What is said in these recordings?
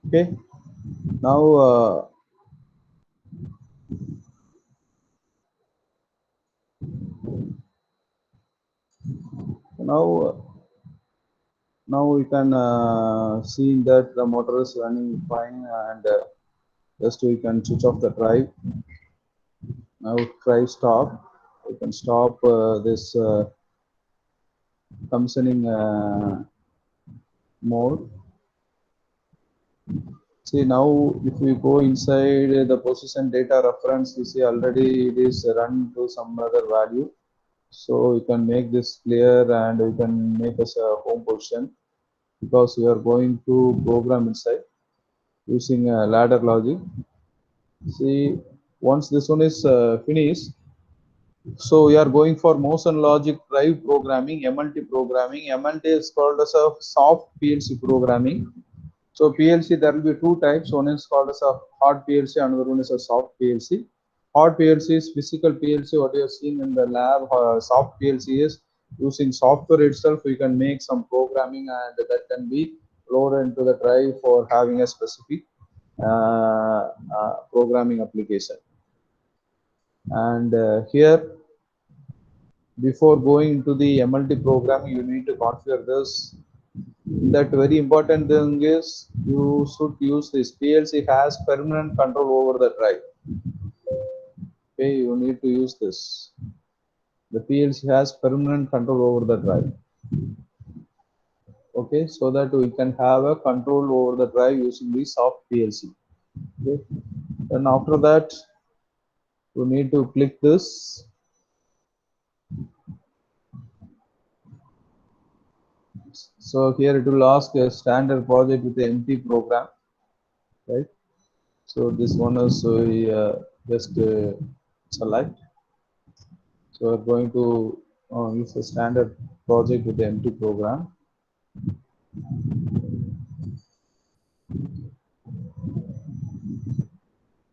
Okay. Now, now, now we can see that the motor is running fine, and just we can switch off the drive. Now try stop. We can stop this commissioning mode. See now, if we go inside the position data reference, you see already it is run to some other value. So we can make this clear, and we can make us a home position, because we are going to program inside using a ladder logic. See, once this one is finished, so we are going for motion logic drive programming, MLT programming. MLT is called as a soft PLC programming. So PLC, there will be two types. One is called as a hard PLC, another one is a soft PLC. Hard PLC is physical PLC, what you have seen in the lab. Soft PLC is using software itself. We can make some programming, and that can be loaded into the drive for having a specific programming application. And here, before going into the MLT program, you need to configure this. That very important thing is you should use this. PLC has permanent control over the drive. Okay, you need to use this. The PLC has permanent control over the drive. Okay, so that we can have a control over the drive using the soft PLC. Okay, and after that, you need to click this. So here it will ask a standard project with the empty program, right? So this one is we just select. So we're going to use a standard project with the empty program.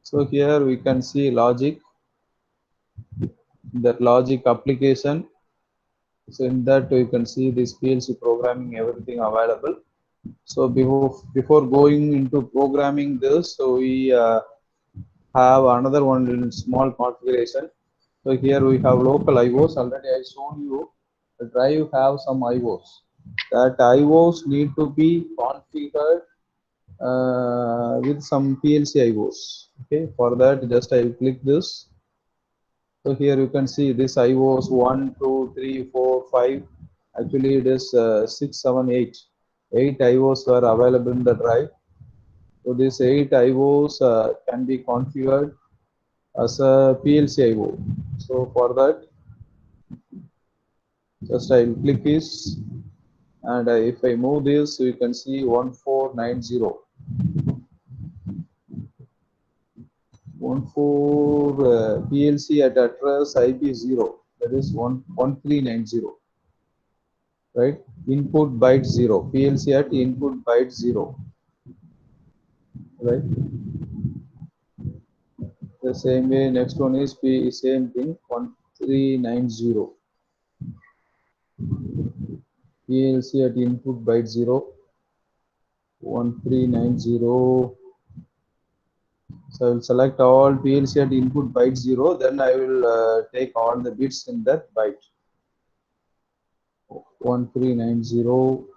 So here we can see logic, that logic application. So in that you can see this PLC programming, everything available. So before going into programming this, so we have another one in small configuration. So here we have local IOs. Already I shown you the drive have some IOs. That IOs need to be configured with some PLC IOs. Okay, for that just I will click this. So here you can see this IOs 1, 2, 3, 4, 5. Actually it is 6, 7, 8. 8 IOs were available in the drive. So these 8 IOs can be configured as a PLC IO. So for that, just I will click this, and if I move this, you can see 1490. 14 PLC at address IP0, that is 1390, right? Input byte 0, PLC at input byte 0, right? The same way, next one is same thing, 1390, PLC at input byte 0, 1390. So I will select all PLC at input byte 0, then I will take all the bits in that byte. 1390.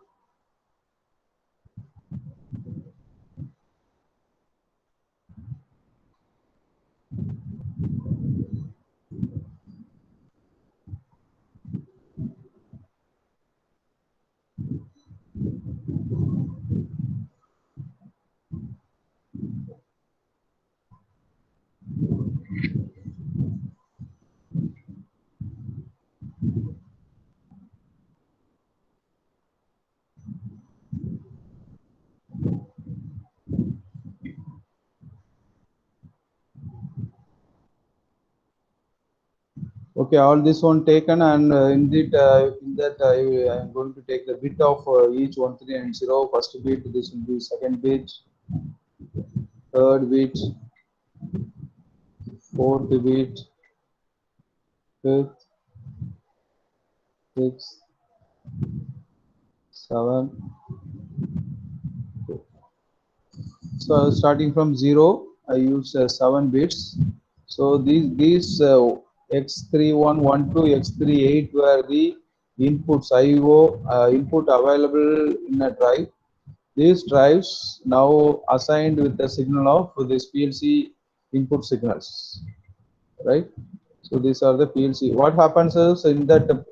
Okay, all this one taken, and in that I am going to take the bit of each 1390. First bit, this will be second bit, third bit, fourth bit, fifth, 6, 7. So starting from 0, I use 7 bits. So these X3112, X38 were the inputs IO input available in a drive. These drives now assigned with the signal of this PLC input signals, right? So these are the PLC. What happens is in that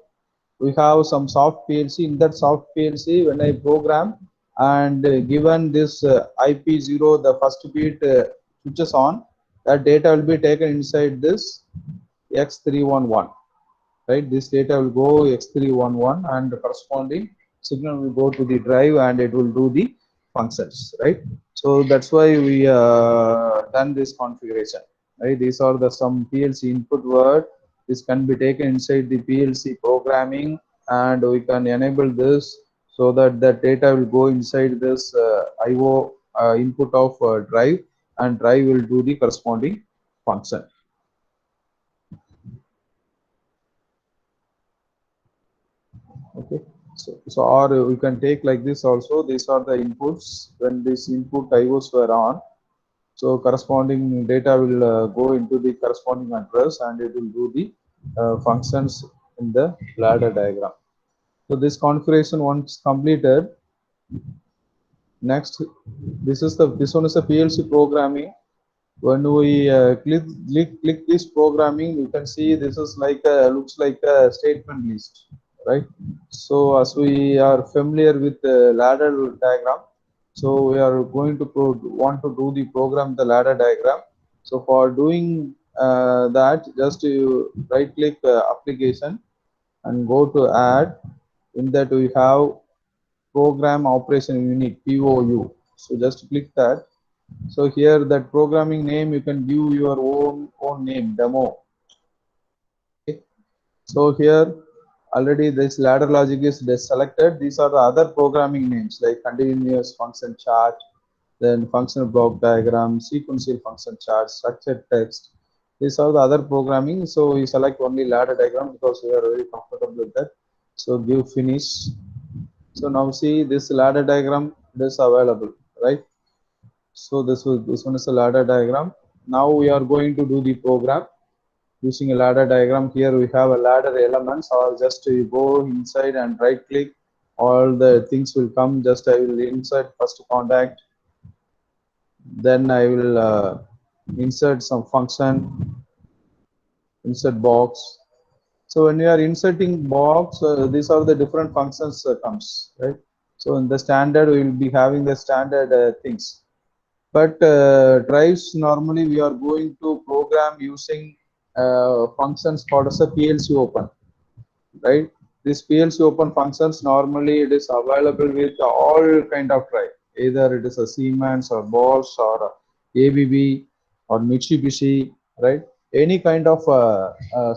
we have some soft PLC. In that soft PLC, when I program and given this IP0, the first bit switches on, that data will be taken inside this X311, right? This data will go X311 and the corresponding signal will go to the drive and it will do the functions, right? So that's why we done this configuration, right? These are the some PLC input word. This can be taken inside the PLC programming and we can enable this so that the data will go inside this IO input of drive and drive will do the corresponding function. Okay, so or we can take like this also. These are the inputs. When this input IOs were on, so corresponding data will go into the corresponding address and it will do the functions in the ladder diagram. So this configuration once completed, next this one is a PLC programming. When we click this programming, you can see this is like looks like a statement list, right? So as we are familiar with the ladder diagram, so we are going to want to do the program the ladder diagram. So for doing that, just you right click application and go to add. In that we have program operation unit POU. So just click that. So here that programming name you can give your own name demo. Okay. So here already this ladder logic is selected. These are the other programming names like continuous function chart, then functional block diagram, sequential function chart, structured text. These are the other programming. So we select only ladder diagram because we are very comfortable with that. So give finish. So now see this ladder diagram is available, right? So this one is a ladder diagram. Now we are going to do the program using a ladder diagram. Here we have a ladder elements, or just you go inside and right click, all the things will come. Just I will insert first contact, then I will insert some function, insert box. So when you are inserting box, these are the different functions comes, right? So in the standard we will be having the standard things. But drives normally we are going to program using functions called as a PLC open, right? This PLC open functions normally it is available with all kind of drive. Either it is a Siemens or Bosch or ABB or Mitsubishi, right? Any kind of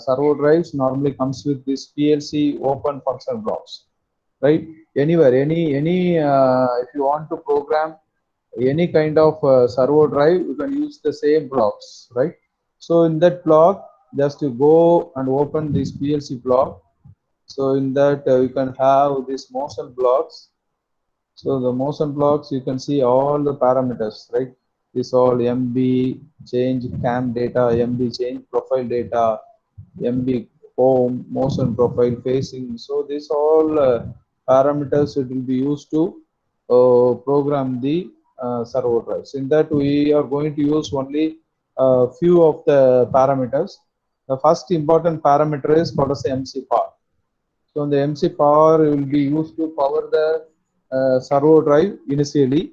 servo drives normally comes with this PLC open function blocks, right? Anywhere, any if you want to program any kind of servo drive, you can use the same blocks, right? So in that block, just to go and open this PLC block. So in that you can have these motion blocks. So the motion blocks, you can see all the parameters, right? This all MB change cam data, MB change profile data, MB home, motion profile facing. So these all parameters it will be used to program the servo drives. In that we are going to use only a few of the parameters. The first important parameter is called as MC power. So the MC power will be used to power the servo drive initially.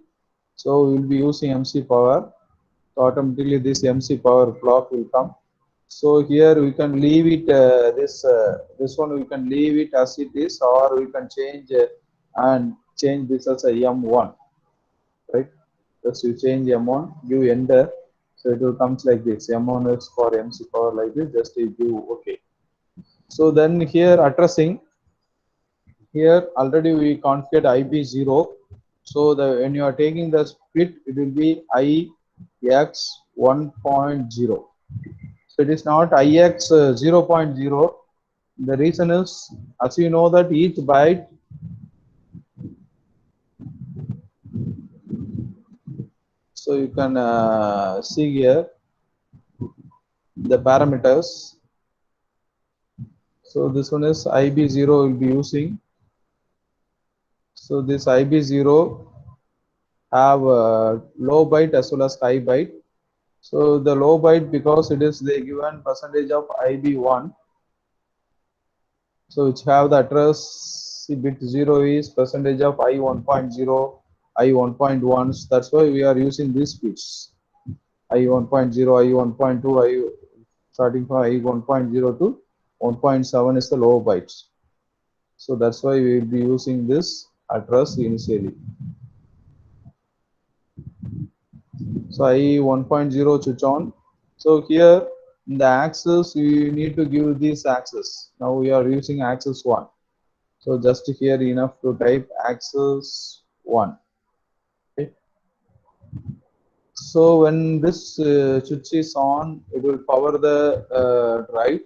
So we will be using MC power. So automatically this MC power block will come. So here we can leave it this one we can leave it as it is, or we can change and change this as a M1, right? Just you change M1, give enter, so it will comes like this. M1 is for MC power like this. Just you give OK. So then here addressing, here already we configured IP0. So the when you are taking the split, it will be IX 1.0. So it is not IX 0.0. The reason is, as you know that each byte, so you can see here the parameters. So this one is IB0 will be using. So this IB0 have low byte as well as high byte. So the low byte, because it is the given percentage of IB1, so which have the address bit 0 is percentage of I1.0, I1.1. That's why we are using these bits. I1.0, I1.2, I starting from I1.0 to 1.7 is the low bytes. So that's why we will be using this address initially. So I 1.0 switch on. So here in the access, you need to give this access. Now we are using access 1. So just here enough to type access 1. Okay. So when this switch is on, it will power the drive.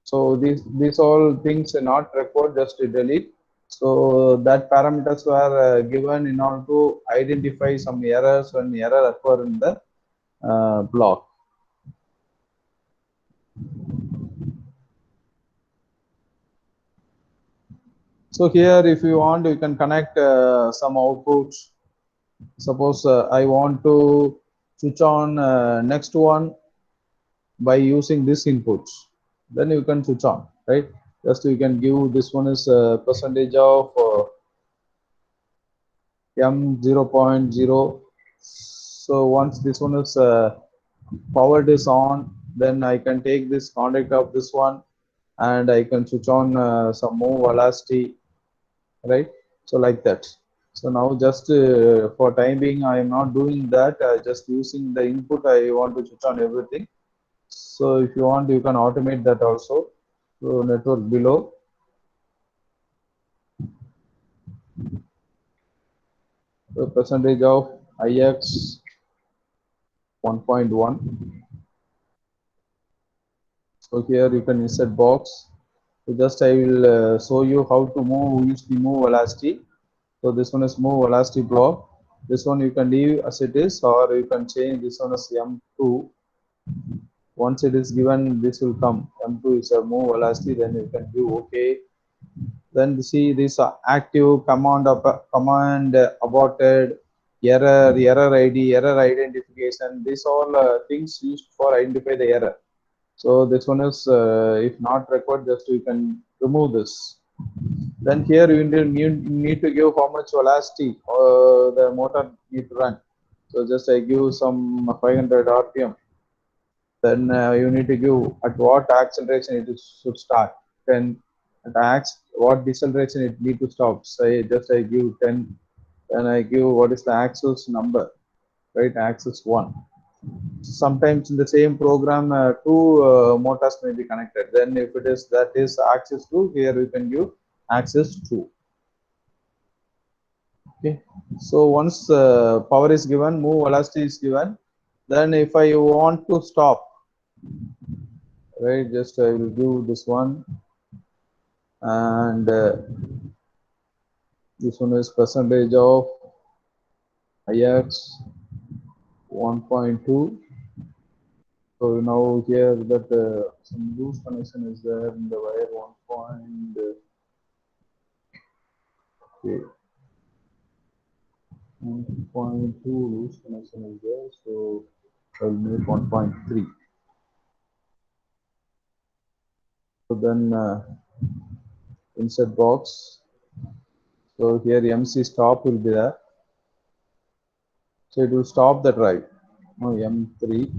So these all things are not record, just delete. So that parameters were given in order to identify some errors when error occur in the block. So here, if you want, you can connect some outputs. Suppose I want to switch on next one by using this inputs. Then you can switch on, right? Just you can give this one is percentage of M0.0. So once this one is powered is on, then I can take this contact of this one and I can switch on some move velocity, right? So like that. So now just for time being, I am not doing that. Just using the input, I want to switch on everything. So if you want, you can automate that also. So network below. The percentage of IX 1.1. So here you can insert box. So just I will show you how to use the move velocity. So this one is move velocity block. This one you can leave as it is, or you can change this one as M2. Once it is given, this will come. M2 is a move velocity, then you can do OK. Then see this active command aborted, error ID, error identification. These all things used for identify the error. So this one is if not required, just you can remove this. Then here you need to give how much velocity the motor need to run. So just I give some 500 RPM. Then you need to give at what acceleration it should start. 10 at what deceleration it need to stop. Say just I give 10, then I give what is the axis number, right? Axis 1. Sometimes in the same program, two motors may be connected. Then if it is that is axis 2, here you can give axis 2. Okay. So once power is given, move velocity is given. Then if I want to stop, right, just I will give this one, and this one is percentage of IX 1.2. So now here that some loose connection is there in the wire 1.2 loose connection is there. So I'll make 1.3. So then insert box. So here MC stop will be there. So it will stop the drive. Now M3.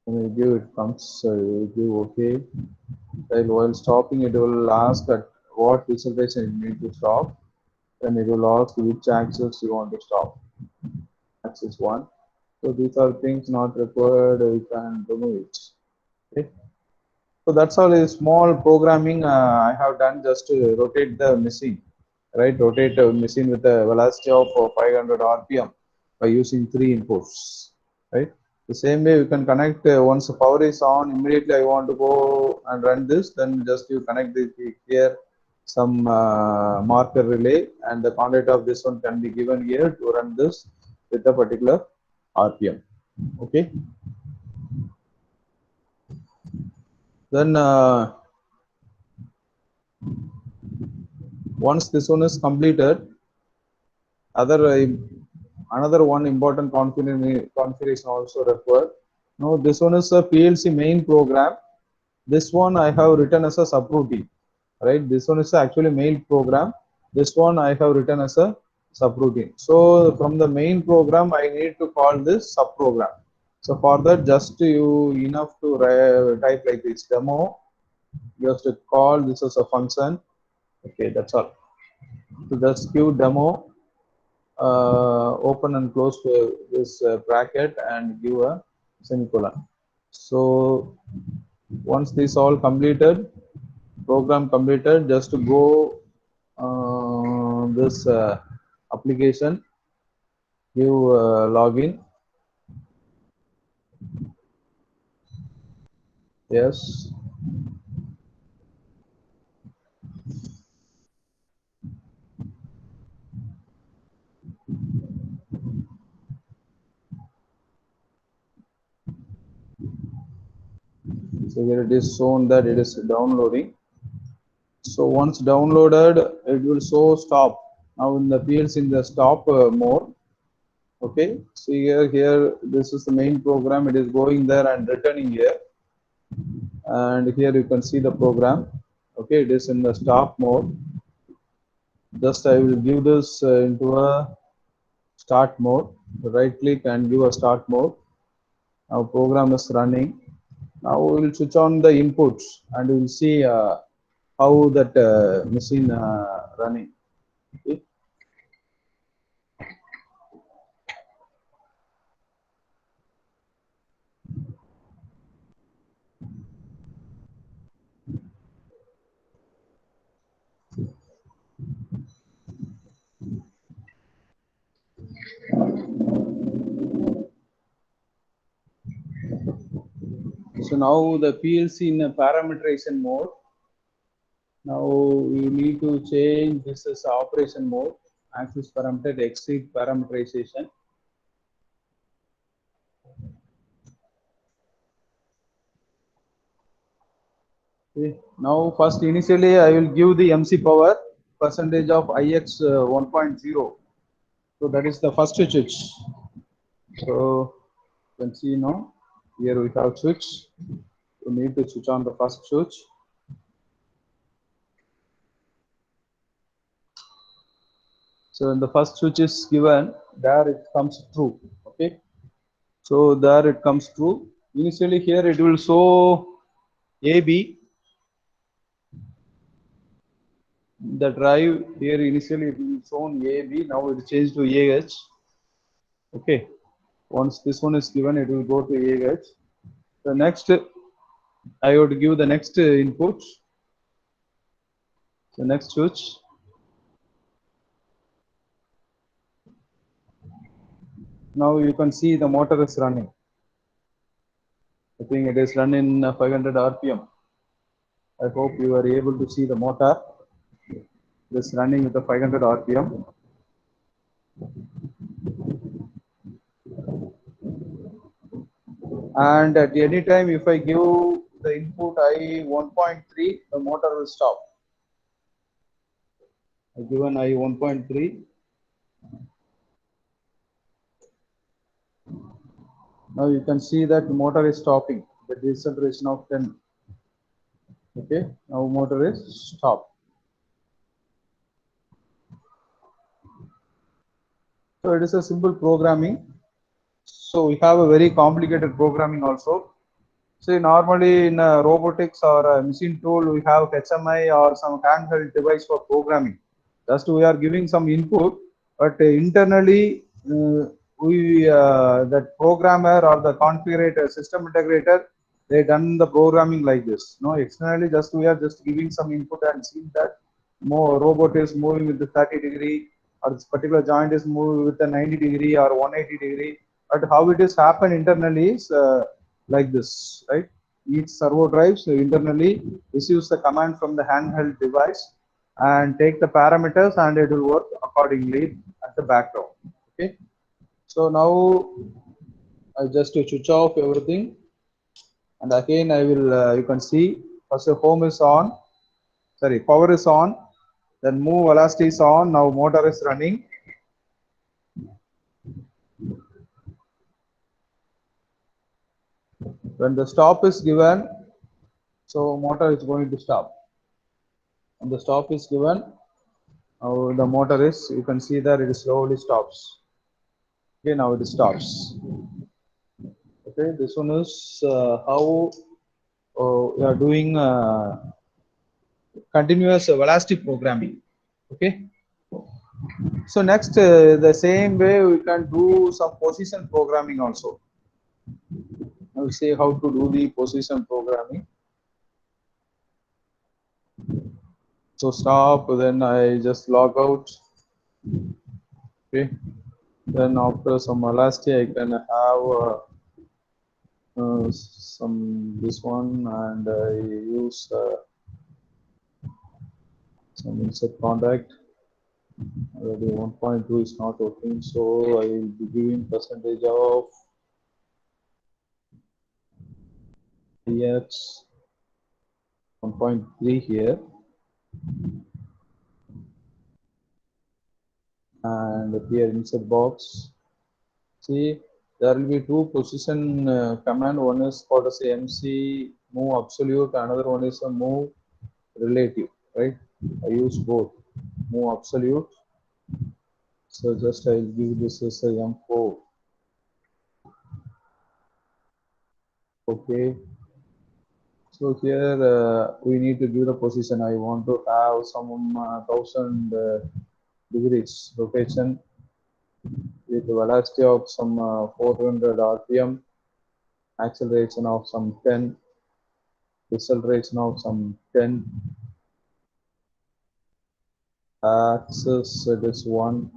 When you give it comes, you give OK. While stopping, it will ask at what deceleration you need to stop. Then it will ask which axis you want to stop. Axis 1. So these are things not required. You can remove it. Okay. So that's all is small programming I have done just to rotate the machine, right? Rotate the machine with a velocity of 500 RPM by using 3 inputs, right? The same way you can connect once the power is on, immediately I want to go and run this, then just you connect the here some marker relay, and the contact of this one can be given here to run this with a particular RPM. Okay. Then once this one is completed, another one important configuration also required. Now this one is a PLC main program. This one I have written as a subroutine, right? This one is actually main program. This one I have written as a subroutine. So from the main program, I need to call this subprogram. So for that, just you enough to type like this demo. You have to call this as a function. Okay, that's all. So just give demo, open and close this bracket and give a semicolon. So once this all completed, program completed, just to go this application, give login. Yes. So here it is shown that it is downloading. So once downloaded, it will show stop. Now in the PLC in the stop mode. Okay. See here this is the main program. It is going there and returning here. And here you can see the program. Okay, it is in the stop mode. Just I will give this into a start mode. Right click and give a start mode. Now program is running. Now we will switch on the inputs and we will see how that machine running. Okay. So now the PLC in a parameterization mode. Now you need to change this as operation mode. Access parameter exit parameterization. Okay. Now first initially I will give the MC power percentage of IX 1.0. So that is the first switch. So you can see now here we have switch. You need to switch on the first switch. So when the first switch is given, there it comes true. Okay. So there it comes true. Initially here it will show AB. The drive here initially it will shown AB. Now it changed to AH. Okay. Once this one is given, it will go to AH. The next, I would give the next input. The next switch. Now you can see the motor is running. I think it is running 500 RPM. I hope you are able to see the motor. It is running with the 500 RPM. And at any time, if I give the input I 1.3, the motor will stop. I given I 1.3. Now you can see that the motor is stopping. The deceleration of 10. Okay, now motor is stopped. So it is a simple programming. So we have a very complicated programming also. See, normally in robotics or a machine tool, we have HMI or some handheld device for programming. Just we are giving some input, but internally, that programmer or the configurator, system integrator, they done the programming like this. No, externally, just we are just giving some input and seeing that more robot is moving with the 30 degree, or this particular joint is moving with the 90 degree or 180 degree, But how it is happen internally is like this, right? Each servo drives internally receives the command from the handheld device and take the parameters, and it will work accordingly at the background. Okay. So now I just switch off everything, and again I will. You can see first the home is on. Sorry, power is on. Then move velocity is on. Now motor is running. When the stop is given, so motor is going to stop. When the stop is given, now the motor is, you can see that it slowly stops. Okay, now it stops. Okay, this one is how we are doing continuous velocity programming. Okay, so next the same way we can do some position programming also. I will say how to do the position programming. So stop, then I just log out. Okay, then after some velocity I can have some this one, and I use some insert contact. Already 1.2 is not working, so I will be giving percentage of X 1.3 here, and here insert box. See, there will be two position command. One is called as MC move absolute, another one is a move relative, right? I use both move absolute. So just I'll give this as a M4. Okay. So here we need to give the position. I want to have some 1000 degrees rotation with velocity of some 400 RPM, acceleration of some 10, deceleration of some 10, axis it is 1,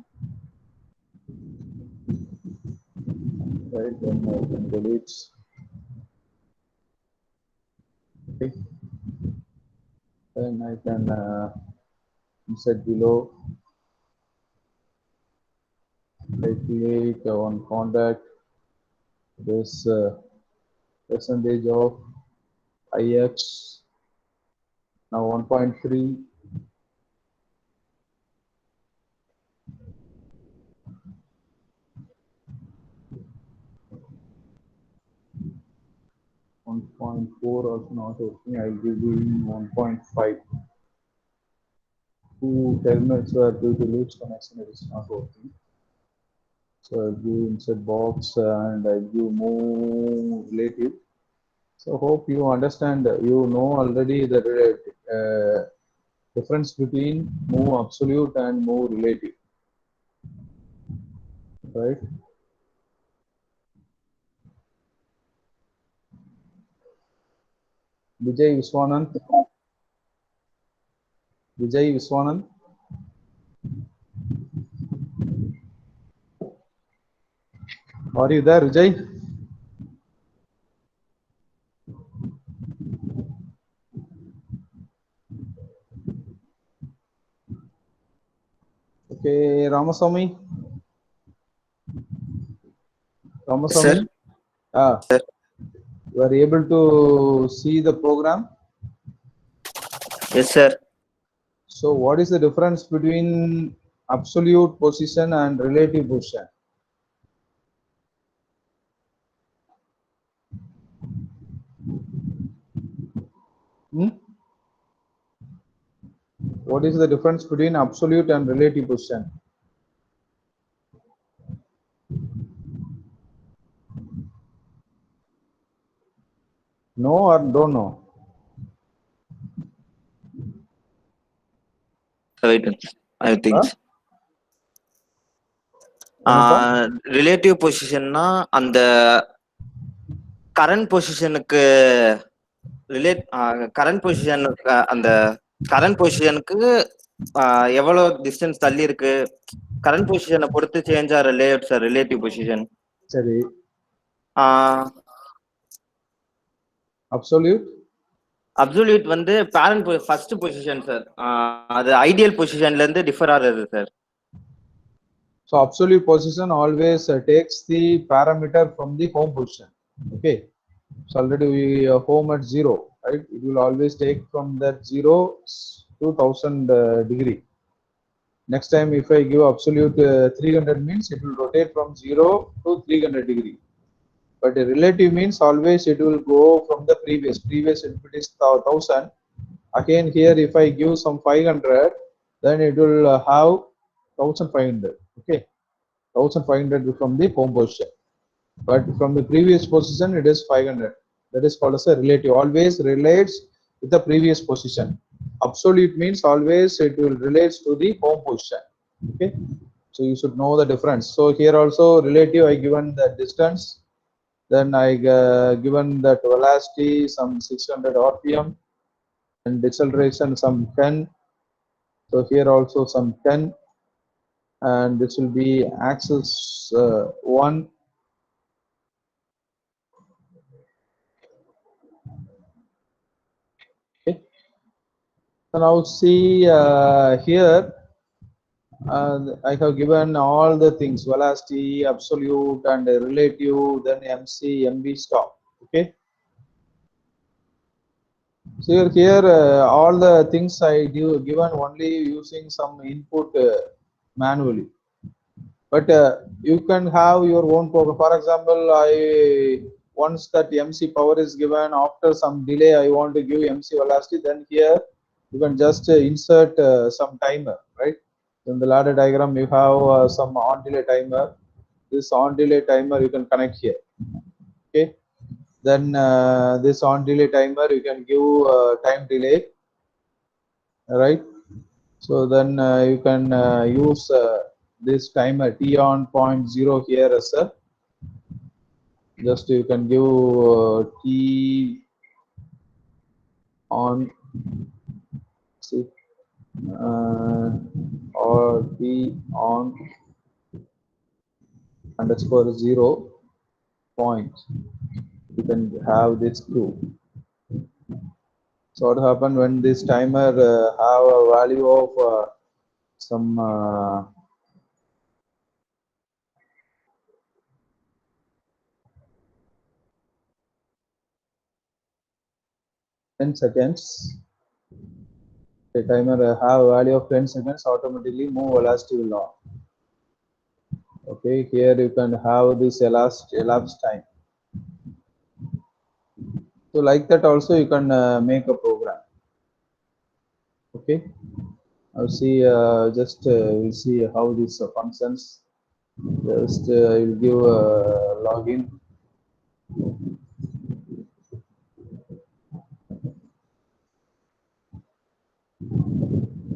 right? Then I can delete. Okay. Then I can insert below. Right click on contact this percentage of IX now 1.3, 1.4 also not working. I'll give you 1.5. Two terminals were due to loose connection, it is not working. So I'll give insert box and I'll give move relative. So hope you understand, you know already the difference between move absolute and move relative, right? Vijay Viswanand. Vijay Viswanand. Are you there, Vijay? Okay, Ramaswamy. Ramaswamy. Sir, Ah, sir. you are able to see the program. Yes, sir. So what is the difference between absolute position and relative position? Hmm? What is the difference between absolute and relative position? No or don't know? Wait, I think. Huh? Anupam? Relative பொசிஷன்னா அந்த current பொசிஷனுக்கு current பொசிஷனுக்கு அந்த current பொசிஷனுக்கு எவ்வளவு distance தள்ளி இருக்கு current பொசிஷனை பொறுத்து சேஞ்ச் ஆகிற லேஅவுட் சார் ரிலேட்டிவ் பொசிஷன். சரி. அப்சல்யூட் வந்து பேரண்ட் ஃபர்ஸ்ட் பொசிஷன் சார். அது ஐடியல் பொசிஷன்ல இருந்து டிஃபர் ஆகுது sir. So absolute position always takes the parameter from the home position. Okay. So already we home at 0, right? It will always take from that 0 to 1000 degree. Next time if I give absolute 300 means it will rotate from 0 to 300 degree. But the relative means always it will go from the previous if it is 1000. Again here if I give some 500, then it will have 1500. Okay, 1500 from the home position, but from the previous position it is 500. That is called as a relative. Always relates with the previous position. Absolute means always it will relates to the home position. Okay, so you should know the difference. So here also relative I given the distance, then I given that velocity some 600 rpm and deceleration some 10. So here also some 10, and this will be axis 1. Okay. So now see here I have given all the things: velocity, absolute, and relative, then MC, MV stop. Okay. So here all the things I do given only using some input manually. But you can have your own program. For example, I once that MC power is given, after some delay I want to give MC velocity, then here you can just insert some timer, right? In the ladder diagram you have some on delay timer. This on delay timer you can connect here. Okay, then this on delay timer you can give time delay, right? So then you can use this timer t on 0.0 here as a, just you can give t on, see, or t on underscore 0 point. You can have this too. So what happen when this timer have a value of some 10 seconds. The timer have a value of 10 seconds, automatically move velocity will on. Okay, here you can have this elapsed time. So like that also you can make a program. Okay, I'll see just we'll see how this functions. Just I will give a login.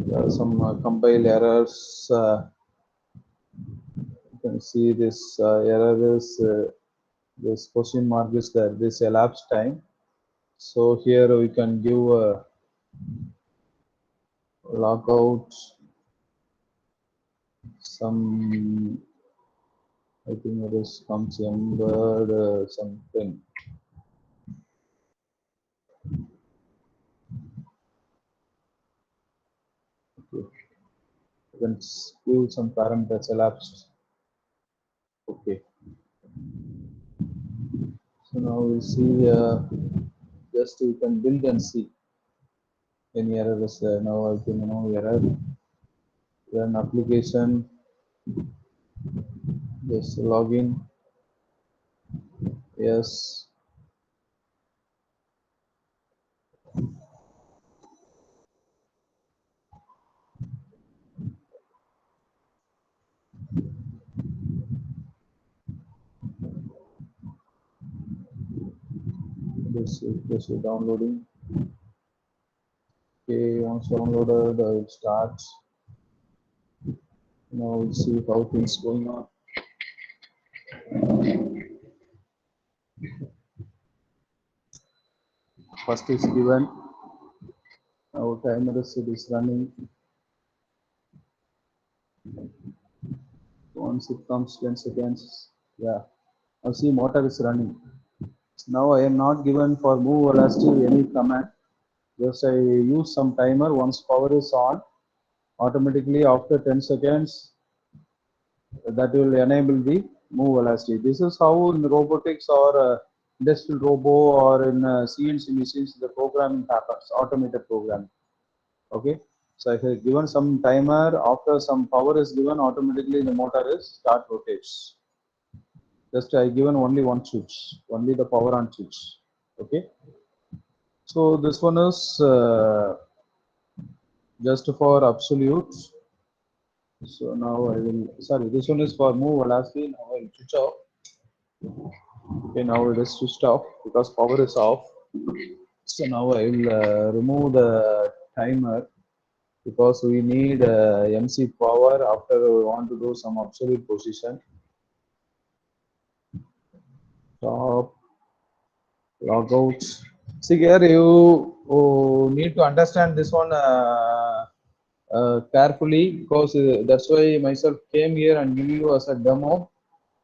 There are some compile errors. You can see this error is this question mark is there, this elapsed time. So here we can give a logout some, I think it is comes embed something. Okay. You can give some parameters elapsed. Okay. So now we'll see. Just you can build and see. Any error is now I think no error. Then application. Just login. Yes. This is downloading. Okay, once downloaded, it starts. Now we'll see how things going on. First is given. Our timer is running. Once it comes 10 seconds, yeah. Now see motor is running. Now I am not given for move velocity any command. Just I use some timer. Once power is on, automatically after 10 seconds, that will enable the move velocity. This is how in robotics or industrial robo or in CNC machines the programming happens, automated programming. Okay. So if I given some timer, after some power is given, automatically the motor is start rotates. Just I given only one switch, only the power on switch. Okay. So this one is just for absolute. So now I will, sorry, this one is for move velocity. Now I will switch off. Okay, now it is switched off because power is off. So now I will remove the timer because we need MC power after we want to do some absolute position. Stop, log out. See here you need to understand this one carefully because that's why myself came here and give you as a demo.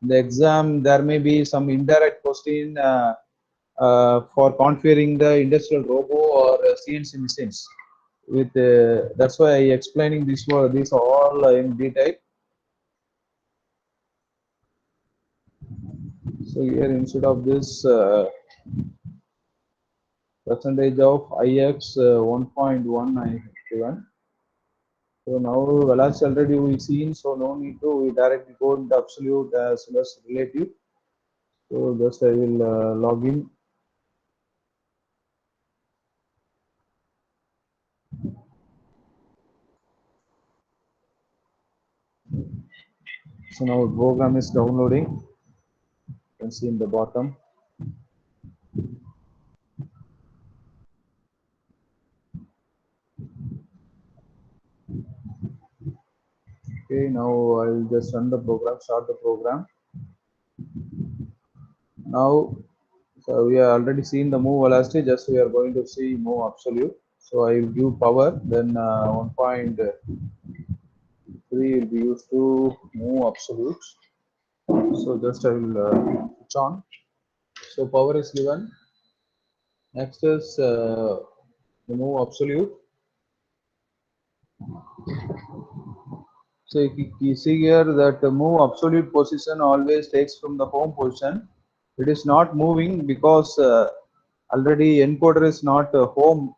In the exam, there may be some indirect question for configuring the industrial robo or CNC machines. With that's why I explaining this were these all in detail. So here instead of this percentage of IX 1.1 I have given. So now velocity already we seen, so no need to we directly go into absolute as well as relative. So just I will log in. So now program is downloading. You can see in the bottom. Okay, now I'll just run the program, start the program. Now, so we have already seen the move velocity, just we are going to see move absolute. So I will give power, then 1.3 will be used to move absolute. So just I will switch on. So power is given. Next is move absolute. So you see here that the move absolute position always takes from the home position. It is not moving because already encoder is not home.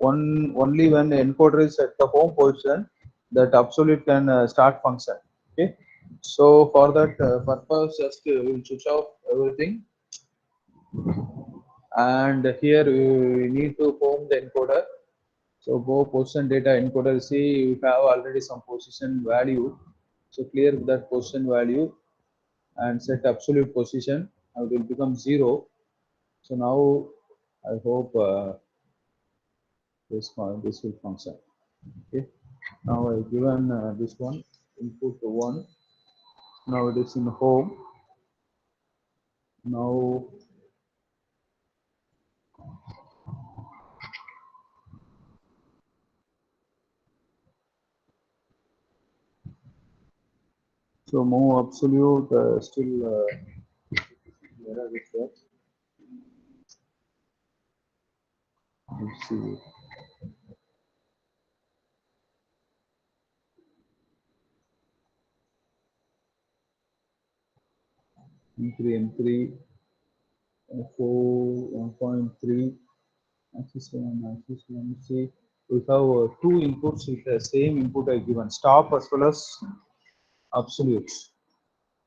Only when encoder is at the home position, that absolute can start function. Okay. So for that purpose, just we'll switch off everything. And here we need to home the encoder. So go position data encoder. See, you have already some position value. So clear that position value and set absolute position. Now it will become 0. So now I hope this will function. Okay. Now I given this one input 1. Now it is in home. Now so move absolute still error is there. Let's see. M3 4 1.3 axis 1 see we have two inputs with the same input I given stop as well as absolute.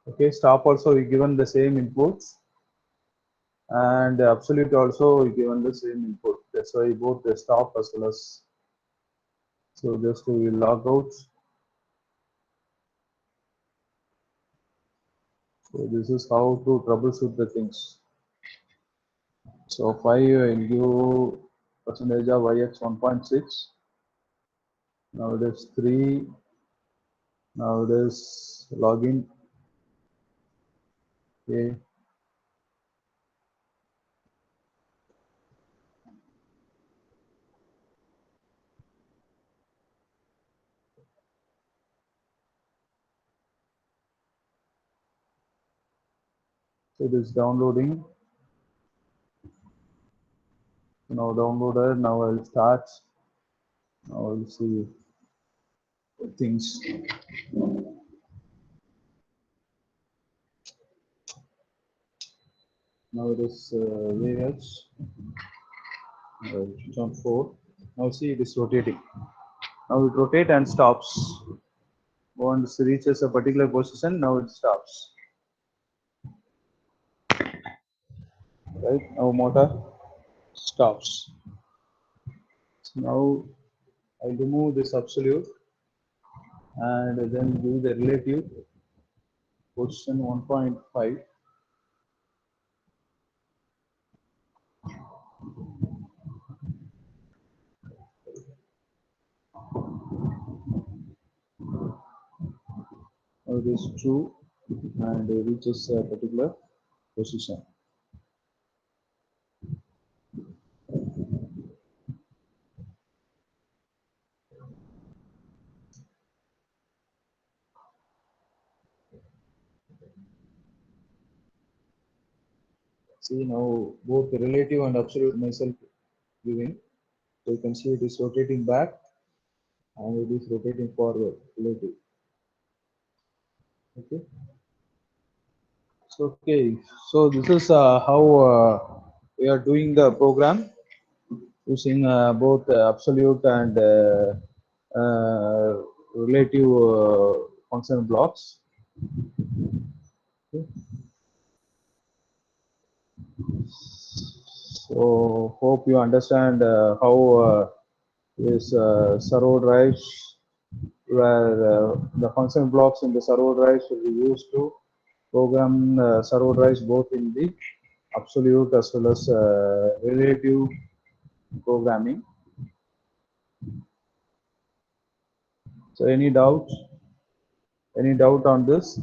Okay, stop also we given the same inputs and absolute also we given the same input. That's why both the stop as well as. So just we will log out. So this is how to troubleshoot the things. So 5 I will give percentage of IX 1.6. Now it is 3. Now it is login. Okay. So it is downloading. Now downloaded. Now I'll start. Now I'll see things. Now it is VH. Switch on 4. Now see it is rotating. Now it rotate and stops. Once it reaches a particular position, now it stops. Right now motor stops. So now I'll remove this absolute and then do the relative position 1.5. Now it is true and it reaches a particular position. See now both the relative and absolute myself giving. So you can see it is rotating back and it is rotating forward relative. Okay. So okay. So this is how we are doing the program using both absolute and relative function blocks. Okay. So hope you understand how this servo drives, where the function blocks in the servo drives will be used to program servo drives both in the absolute as well as relative programming. So any doubt? Any doubt on this?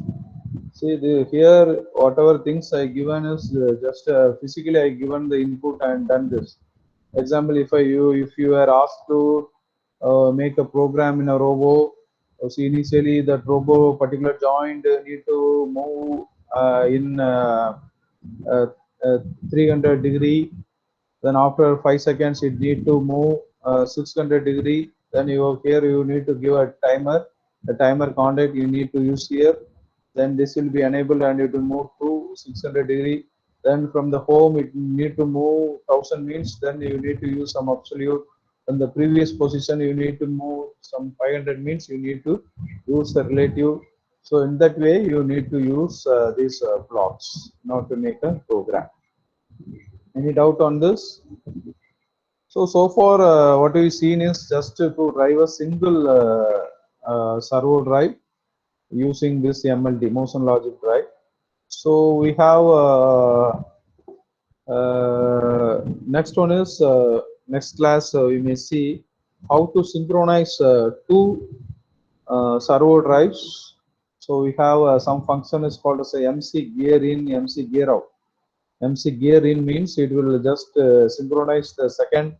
See here, whatever things I given is just physically I given the input and done this. Example, if you are asked to make a program in a robo, so initially that robo particular joint need to move in uh, uh, 300 degree. Then after 5 seconds it need to move 600 degree. Then here you need to give a timer. The timer contact you need to use here. Then this will be enabled and it will move to 600 degree. Then from the home it need to move 1000 means. Then you need to use some absolute. From the previous position you need to move some 500 means. You need to use the relative. So in that way you need to use these blocks not to make a program. Any doubt on this? So far, what we've seen is just to drive a single servo drive using this MLD, motion logic drive. So we have next one is next class we may see how to synchronize two servo drives. So we have some function is called as a MC gear in, MC gear out. MC gear in means it will just synchronize the second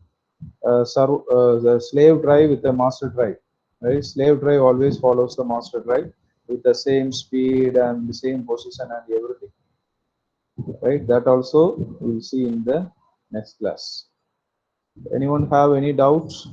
the slave drive with the master drive. Right? Slave drive always follows the master drive with the same speed and the same position and everything. Right? That also we'll see in the next class. Anyone have any doubts?